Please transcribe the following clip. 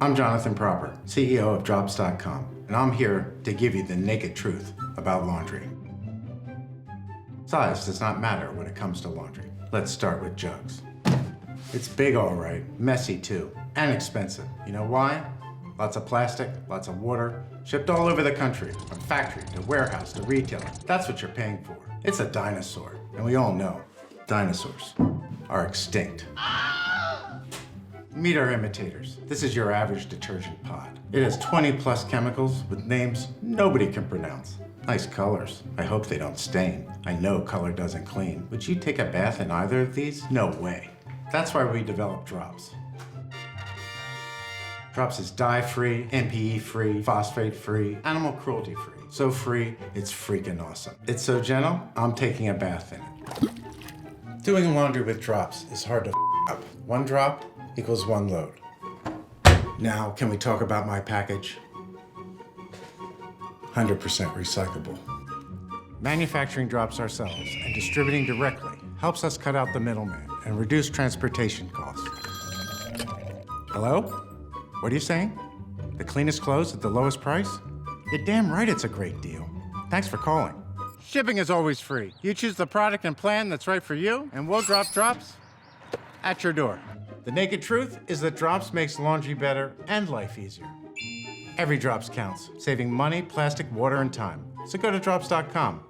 I'm Jonathan Proper, CEO of Drops.com, and I'm here to give you the naked truth about laundry. Size does not matter when it comes to laundry. Let's start with jugs. It's big, all right, messy too, and expensive. You know why? Lots of plastic, lots of water, shipped all over the country, from factory to warehouse to retailer. That's what you're paying for. It's a dinosaur, and we all know dinosaurs are extinct. Meet our imitators. This is your average detergent pod. It has 20 plus chemicals with names nobody can pronounce. Nice colors. I hope they don't stain. I know color doesn't clean. Would you take a bath in either of these? No way. That's why we developed Drops. Drops is dye-free, MPE-free, phosphate-free, animal cruelty-free. So free, it's freaking awesome. It's so gentle, I'm taking a bath in it. Doing laundry with Drops is hard to up. One drop equals one load. Now, can we talk about my package? 100% recyclable. Manufacturing Drops ourselves and distributing directly helps us cut out the middleman and reduce transportation costs. Hello? What are you saying? The cleanest clothes at the lowest price? You're damn right it's a great deal. Thanks for calling. Shipping is always free. You choose the product and plan that's right for you, and we'll drop Drops at your door. The naked truth is that Drops makes laundry better and life easier. Every Drops counts, saving money, plastic, water, and time. So go to Drops.com.